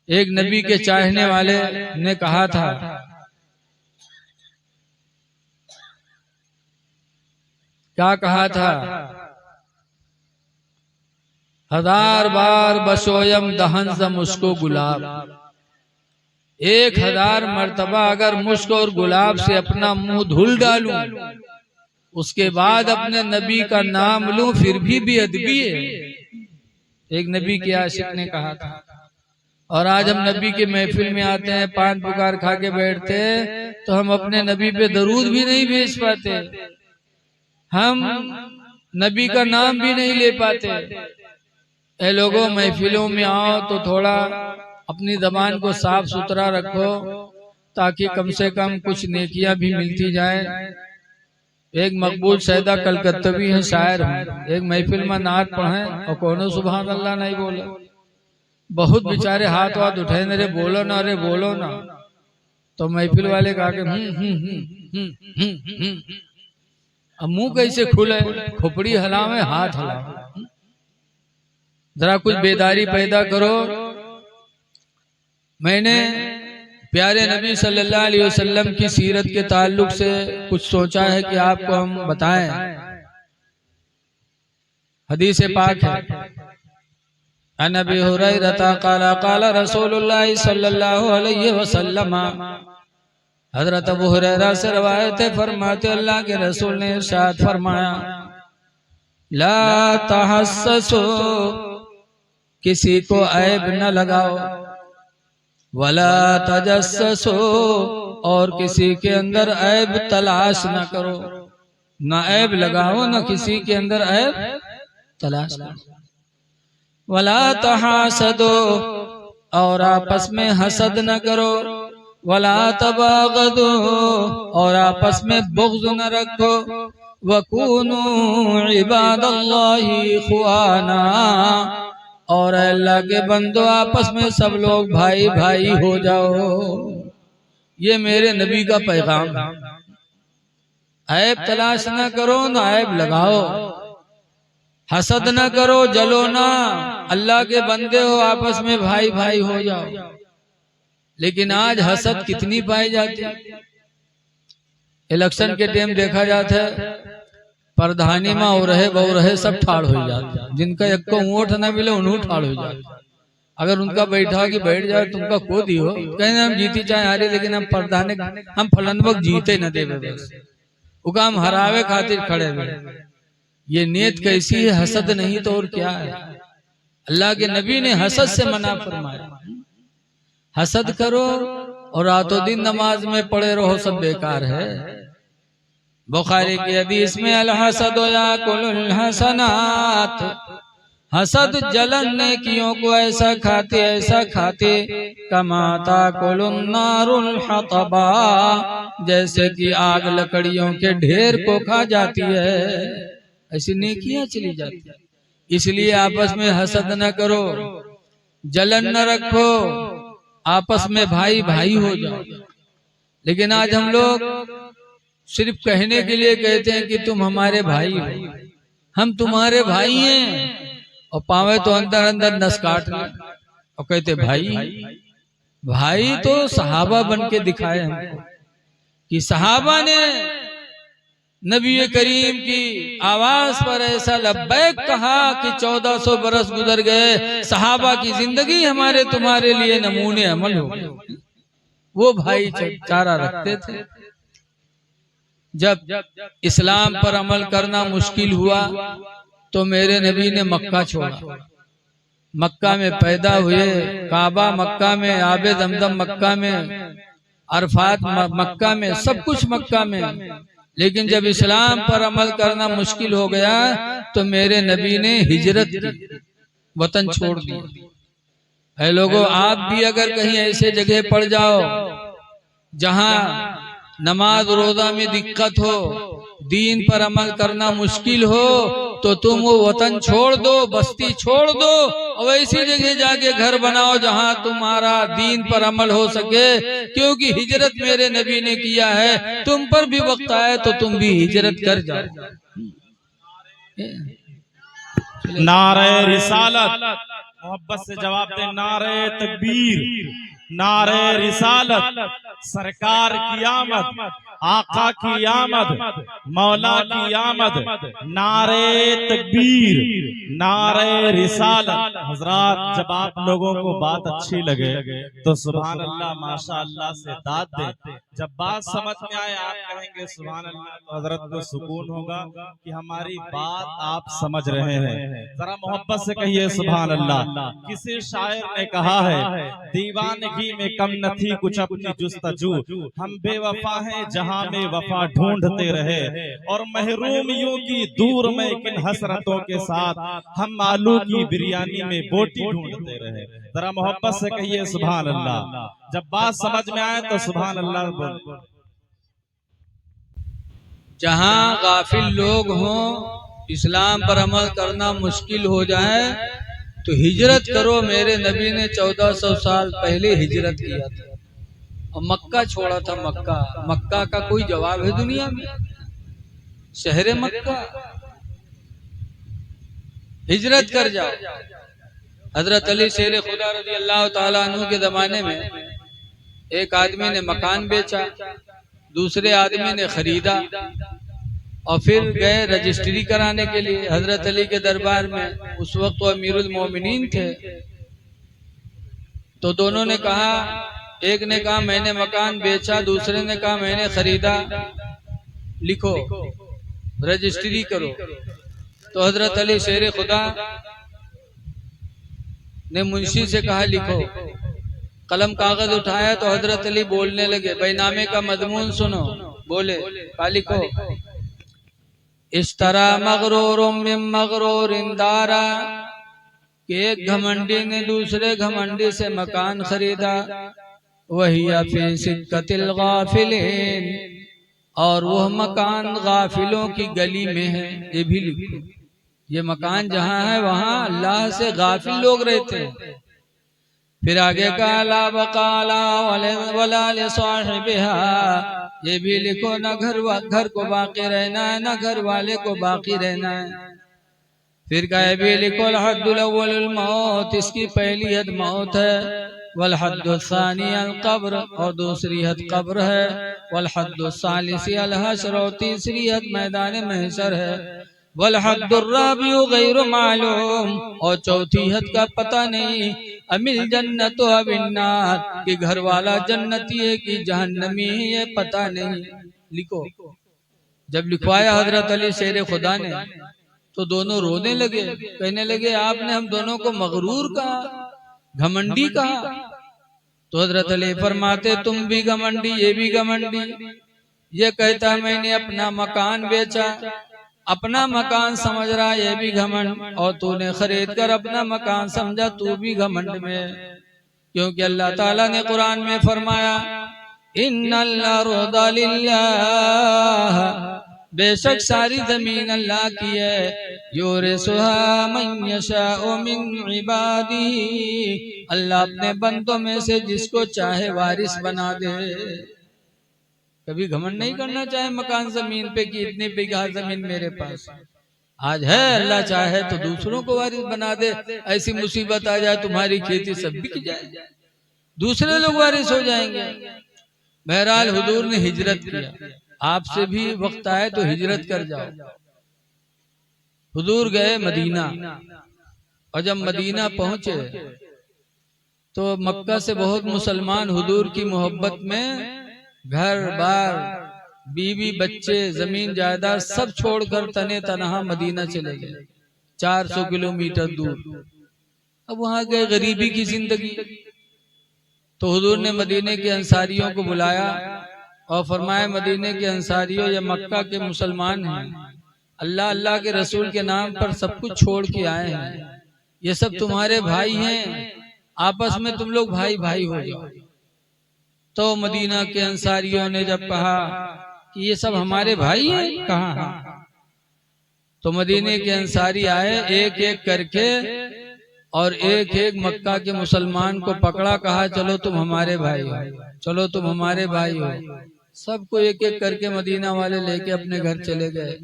एक नबी के चाहने वाले ने कहा था, क्या कहा था? 1000 बार बसोयम दहन ज़ मुस्को गुलाब। 1000 मर्तबा अगर मुस्क और गुलाब से अपना मुंह धुल डालूं, उसके बाद अपने नबी का नाम लूं, फिर भी बेअदबी है। एक नबी के आशिक ने कहा था। और आज हम नबी के महफिल में आते हैं, पान पुकार खा के बैठते हैं, तो हम अपने नबी पे दरूद भी नहीं भेज पाते, हम नबी का नाम भी नहीं ले पाते। ए लोगों, महफिलों में आओ तो थोड़ा अपनी जबान को साफ सुथरा रखो, ताकि कम से कम कुछ नेकियां भी मिलती जाए। एक मकबूल सैदा कलकत्तवी है, शायर हैं, एक महफिल में नात पढ़े और कोनो सुभान अल्लाह नहीं बोले। बहुत बेचारे हाथ वाथ उठाए, अरे बोलो ना, अरे बोलो ना। तो महफिल वाले कहा कि अब मुंह कैसे खुले? खोपड़ी हलावे, हाथ हलावे। जरा कुछ बेदारी पैदा करो। मैंने प्यारे नबी सल्लल्लाहु अलैहि वसल्लम की सीरत के ताल्लुक से कुछ सोचा है कि आपको हम बताएं। हदीस पाक है, अन अबी हुरैरा क़ाल क़ाल रसूलुल्लाह सल्लल्लाहु अलैहि वसल्लम। हजरत अबू हुरैरा से रवायत है, फरमाते अल्लाह के रसूल ने इरशाद फरमाया, ला तहस्ससु, किसी को ऐब न लगाओ, वला तजस्ससु, और किसी के अंदर ऐब तलाश न करो। न ऐब लगाओ, न किसी के अंदर ऐब तलाश करो। वला तहासदो, और आपस में हसद न करो। वला तबागदो, और आपस में बुग़्ज़ न रखो। वकूनू इबादल्लाहि इख़वाना, और अल्लाह के बंदो आपस में सब लोग भाई भाई हो जाओ। ये मेरे नबी का पैगाम है। ऐब तलाश न करो, न ऐब लगाओ, हसद न करो, जलो ना, अल्लाह के बंदे हो, आपस में भाई भाई हो जाओ। लेकिन आज हसद कितनी पाई जाती है। इलेक्शन के टाइम देखा जाता है, प्रधानी में हो रहे बहु रहे सब ठाड़ हो जाते, जिनका एक को वोट न मिले उन्हों ठाड़ हो जाते। अगर उनका बैठा कि बैठ जाए, तुमका को दी हो, कहें हम जीती चाहे हारे, लेकिन हम प्रधान हम फलन वक्त जीते न दे, उका हम हरावे खातिर खड़े हुए। ये नीयत कैसी है? हसद नहीं तो और क्या है। अल्लाह के नबी ने हसद से मना फरमाया। हसद करो और रातों दिन नमाज में पड़े रहो, सब बेकार है। बुखारी की हदीस में अल हसद याकुलुल हसनात, हसद जलन नेकियों को ऐसा खाते कमा ताकुलुन नारुल हतबा, जैसे कि आग लकड़ियों के ढेर को खा जाती है, ऐसी नेकियां चली जाती है। इसलिए आपस में हसद न करो, जलन न रखो, आपस में भाई भाई हो जाओ। लेकिन आज हम लोग सिर्फ कहने के लिए कहते हैं कि तुम हमारे भाई हो, हम तुम्हारे भाई हैं, और पावे तो अंदर अंदर नस काट ले और कहते भाई। भाई तो सहाबा बन के दिखाए हमको कि सहाबा ने नबी करीम की आवाज पर ऐसा लब्बैक कहा कि 1400 बरस गुजर गए, सहाबा की जिंदगी हमारे तुम्हारे लिए नमूने अमल हो गए। वो भाई चारा रखते थे। जब इस्लाम पर अमल करना मुश्किल हुआ तो मेरे नबी ने मक्का छोड़ा। मक्का में पैदा हुए, काबा मक्का में, आबे दमदम मक्का में, अरफात मक्का में, सब कुछ मक्का में। लेकिन जब इस्लाम पर अमल करना मुश्किल हो गया तो मेरे नबी ने हिजरत की, वतन छोड़ दिया। ऐ लोगों, आप भी अगर कहीं ऐसे जगह पड़ जाओ जहां नमाज रोजा में दिक्कत हो, दीन पर अमल करना मुश्किल हो, तो तुम वो वतन छोड़ दो, बस्ती छोड़ दो, और ऐसी जगह जाके घर बनाओ जहां तुम्हारा दीन पर अमल हो सके। क्योंकि हिजरत मेरे नबी ने किया है, तुम पर भी वक्त आए तो तुम भी हिजरत कर जाओ। नारे रिसालत, मोहब्बत से जवाब दे, नारे तकबीर, नारे रिसालत, सरकार की आमद, आका की आमद, मौला की आमद, नारे तकबीर, नारे रिसालत। हजरात, जब आप लोगों को बात अच्छी लगे तो सुभान अल्लाह माशा अल्लाह से दाद दे। जब बात समझ में आए आप कहेंगे सुभान अल्लाह, तो हजरत को सुकून होगा कि हमारी बात आप समझ रहे हैं। जरा मोहब्बत से कहिए सुभान अल्लाह। किसी शायर ने कहा है, दीवानगी में कम न थी कुछ अपनी जुस्तजू, हम बेवफा हैं जहां में वफा ढूंढते रहे, और महरूम यूं की दूर में किन हसरतों के साथ, हम आलू की बिरयानी में बोटी ढूंढते रहे। जरा मोहब्बत से कहिए सुभान अल्लाह। जब बात समझ में आए तो सुभान अल्लाह बोल। जहां गाफिल लोग हों, इस्लाम पर अमल करना मुश्किल हो जाए, तो हिजरत करो। मेरे नबी ने 1400 साल पहले हिजरत किया था और मक्का छोड़ा था। मक्का, मक्का का कोई जवाब है दुनिया में? शहर मक्का, हिजरत कर जाओ। हजरत अली शेर खुदा रज़ी अल्लाह ताला अन्हु के जमाने में एक आदमी ने मकान बेचा, दूसरे आदमी ने खरीदा और फिर गए रजिस्ट्री कराने के लिए हजरत अली के दरबार में। उस वक्त वो अमीरुल मोमिनीन थे। तो दोनों ने कहा, एक ने कहा मैंने मकान बेचा, दूसरे ने कहा मैंने खरीदा, लिखो, रजिस्ट्री करो। तो हजरत अली शेर खुदा ने मुंशी से कहा लिखो। कलम कागज उठाया तो हजरत अली बोलने लगे, बैनामे का मजमून सुनो। बोले, कहा लिखो, इश्तरा मगरूरुम मिन मगरूरिन दारा, कि एक घमंडी ने दूसरे घमंडी से मकान खरीदा, वही फी सिक्कतिल गाफिलीन, और वह मकान गाफिलों की गली में है। ये भी लिखो, ये मकान जहाँ है वहाँ अल्लाह से गाफिल लोग रहते हैं। फिर आगे का ला बकाला वला लिसाहिबिहा, ये भी लिखो, न घर को बाकी रहना है, न घर वाले को बाकी रहना है। फिर का ये भी लिखो, हद्दुल अव्वलुल मौत, इसकी पहली हद मौत है, वल हद्दुल सानी अल कब्र, और दूसरी हद कब्र है, वल हद्दुल सालिसी अल हश्र, और तीसरी हद मैदान महशर है, वल हद्दुर राबिउ गैरु मालूम, और चौथी हद का पता नहीं, अमिल जन्नत अबिन्नार, कि घर वाला जन्नती है कि जहन्नमी है, ये पता नहीं। लिखो। जब लिखवाया हजरत अली शेर खुदा ने, तो दोनों रोने लगे, कहने लगे आपने हम दोनों को मगरूर कहा, घमंडी कहा। तो हजरत अली फरमाते, तुम भी घमंडी, ये भी घमंडी। ये कहता मैंने अपना मकान बेचा, अपना मकान समझ रहा, ये भी घमंड, और तूने खरीद कर अपना मकान समझा, तू भी घमंड में। क्योंकि अल्लाह ताला ने कुरान में फरमाया, इन्नल अर्दा लिल्लाह, बेशक सारी जमीन अल्लाह की है, युरिसुहा मन यशाउ मिन इबादिही, अल्लाह अपने बंदों में से जिसको चाहे वारिस बना दे। कभी घमंड नहीं करना चाहे मकान जमीन पे कि इतनी बीघा जमीन मेरे पास आज है, अल्लाह चाहे तो दूसरों को वारिस बना दे। ऐसी मुसीबत आ जाए तुम्हारी खेती सब बिक जाए, दूसरे लोग वारिस हो जाएंगे। बहरहाल हुजूर ने हिजरत किया, आपसे भी वक्त आए तो हिजरत कर जाओ। हुजूर गए मदीना, और जब मदीना पहुंचे तो मक्का से बहुत मुसलमान हुजूर की मोहब्बत में घर बार, बीवी बच्चे, जमीन जायदाद सब छोड़कर तने तनहा मदीना चले गए, 400 किलोमीटर दूर। अब वहां गए गरीबी की जिंदगी। तो हुजूर ने मदीने के अंसारियों को बुलाया और फरमाया, मदीने के अंसारियों, ये मक्का के मुसलमान हैं, अल्लाह अल्लाह के रसूल के नाम पर सब कुछ छोड़ के आए हैं, ये सब तुम्हारे भाई हैं, आपस में तुम लोग भाई भाई हो जाओ। तो मदीना के अंसारियों ने जब कहा कि ये सब हमारे भाई हैं, कहा, तो मदीने के अंसारी आए एक एक करके, और एक एक मक्का के मुसलमान को पकड़ा, कहा चलो तुम हमारे भाई हो, चलो तुम हमारे भाई हो। सबको एक एक करके मदीना वाले लेके अपने घर चले गए।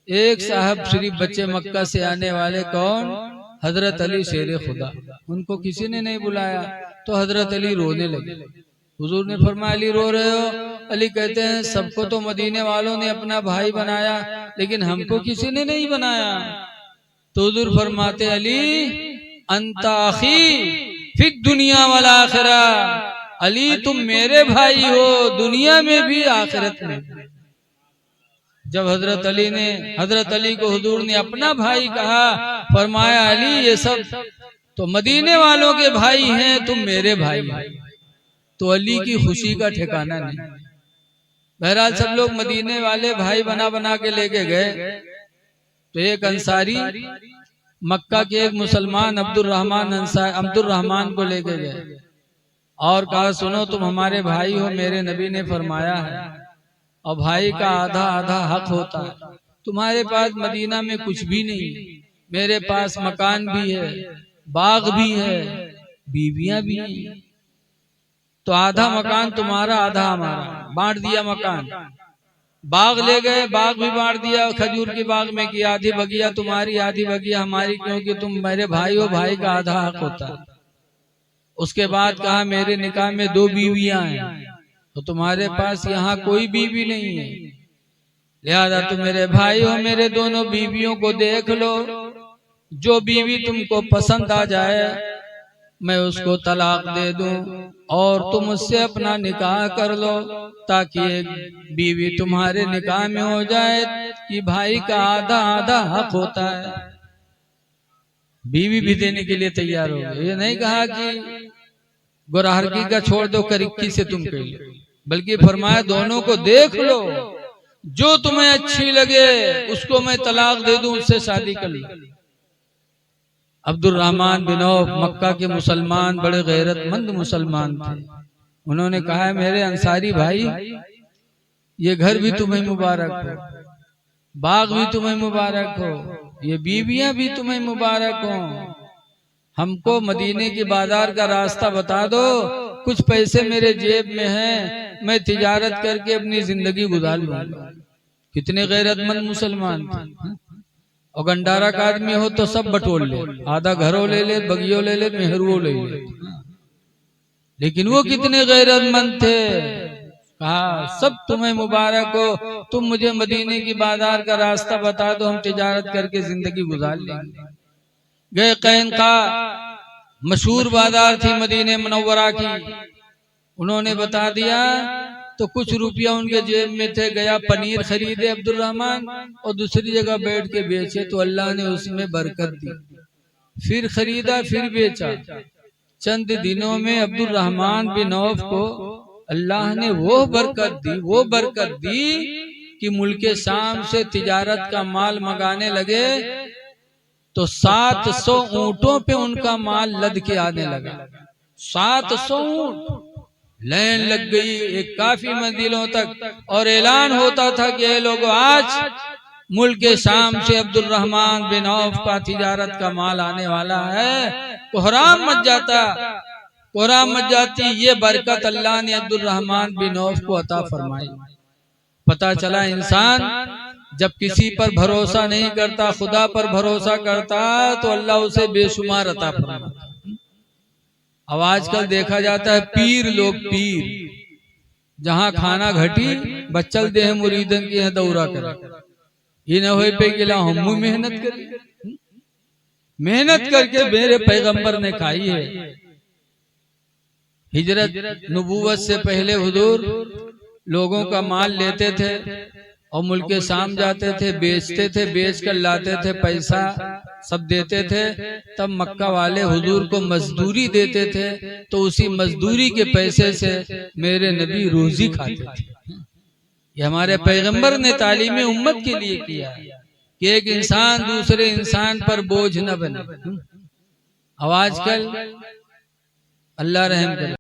एक साहब सिर्फ बच्चे मक्का से आने वाले, कौन? हजरत अली शेर खुदा, उनको किसी ने नहीं बुलाया तो हजरत अली रोने लगे। हुजूर ने फरमाया अली रो रहे हो? अली कहते हैं सबको तो मदीने वालों ने अपना भाई बनाया, लेकिन हमको किसी ने नहीं बनाया। तो हुजूर फरमाते अली अंता अखी फिर दुनिया वाला आखिरा, अली तुम मेरे भाई हो दुनिया में भी आखिरत में। जब हजरत अली को हुजूर ने अपना भाई कहा, फरमाया अली ये सब तो मदीने वालों के भाई हैं, तुम मेरे भाई हो। तो अली की खुशी का ठिकाना नहीं। बहरहाल सब लोग मदीने वाले भाई बना बना के लेके गए। तो एक अंसारी मक्का के एक मुसलमान अब्दुर्रहमान को लेके गए और कहा सुनो तुम हमारे भाई हो, मेरे नबी ने फरमाया है और भाई का आधा आधा हक होता है। तुम्हारे पास मदीना में कुछ भी नहीं, मेरे पास मकान भी है, बाग भी है, बीवियां भी हैं, तो आधा मकान तुम्हारा आधा हमारा। बांट दिया मकान, बाग ले गए, बाग भी बांट दिया खजूर के बाग में कि आधी बगिया तुम्हारी आधी बगिया हमारी, क्योंकि तुम मेरे भाई हो, भाई का आधा हक होता है। उसके बाद कहा मेरे निकाह में 2 बीवियां हैं, तो तुम्हारे पास यहाँ कोई बीवी नहीं है, लिहाजा तुम मेरे भाई हो, मेरे दोनों बीवियों को देख लो, जो बीवी तुमको पसंद आ जाए मैं उसको तलाक दे दूं और तुम उससे अपना निकाह कर लो, ताकि एक बीवी तुम्हारे निकाह में हो जाए कि भाई का आधा आधा हक होता है। बीवी भी देने के लिए तैयार हो गए। ये नहीं कहा कि गुरहरकी का छोड़ दो, करिक्की से तुम कह लो, बल्कि फरमाया दोनों को देख लो, जो तुम्हें अच्छी लगे उसको मैं तलाक दे दूं, उससे शादी कर लो। अब्दुर्रहमान बिन औफ मक्का के मुसलमान, बड़े गैरतमंद मुसलमान थे। उन्होंने कहा मेरे अंसारी भाई ये घर भी तुम्हें मुबारक हो, बाग भी तुम्हें मुबारक हो, ये बीवियां भी तुम्हें मुबारक हो, हमको मदीने के बाजार का रास्ता बता दो, कुछ पैसे मेरे जेब में हैं, मैं तिजारत करके अपनी जिंदगी गुजार लूंगा। कितने गैरतमंद मुसलमान थे। और गंडारा का आदमी हो तो सब बटोर ले, आधा घरों ले ले, बगियों ले ले, मेहरुओं ले ले, लेकिन वो कितने गैरतमंद थे। कहा सब तुम्हें मुबारक हो, तुम मुझे मदीने की बाजार का रास्ता बता दो, हम तिजारत करके जिंदगी गुजार लेंगे। गए कैनका, मशहूर बाजार थी मदीने मुनव्वरा की, उन्होंने बता दिया तो कुछ रुपया उनके जेब में थे, गया पनीर खरीदे अब्दुर्रहमान और दूसरी जगह बैठ के बेचे, तो अल्लाह ने उसमें बरकत दी। फिर खरीदा, फिर बेचा। चंद दिनों में अब्दुर्रहमान बिन औफ को अल्लाह ने वो बरकत दी कि मुल्के शाम से तिजारत का माल मंगाने लगे तो 700 ऊंटों पे उनका माल लद के आने लगा। 700 ऊंट, लाइन लग गई एक काफी मंजिलों तक, और ऐलान होता था कि ये लोगों आज मुल्क के शाम से अब्दुर्रहमान बिन औफ का तिजारत का माल आने वाला है। कोहराम मच जाती। ये बरकत अल्लाह ने अब्दुर्रहमान बिन औफ को अता फरमाई। पता चला इंसान जब किसी पर भरोसा नहीं करता, खुदा पर भरोसा करता, तो अल्लाह उसे बेशुमार अता फरमाता। अब आजकल देखा जाता है पीर लोग, जहां खाना घटी बच्चल दे मुरीदन की दौरा कर, ये न हो पे गिला हम मेहनत करके मेरे पैगंबर ने खाई है। हिजरत नबूवत से पहले हुजूर लोगों का माल लेते थे और मुल्क के शाम जाते थे, बेचते थे, बेच कर लाते थे, पैसा सब देते थे। तब मक्का वाले हुजूर को मजदूरी देते थे, तो उसी मजदूरी के पैसे से मेरे नबी रोजी खाते थे। ये हमारे पैगंबर ने तालीम उम्मत के लिए किया कि एक इंसान दूसरे इंसान पर बोझ न बने। अब आजकल अल्लाह रहम करे।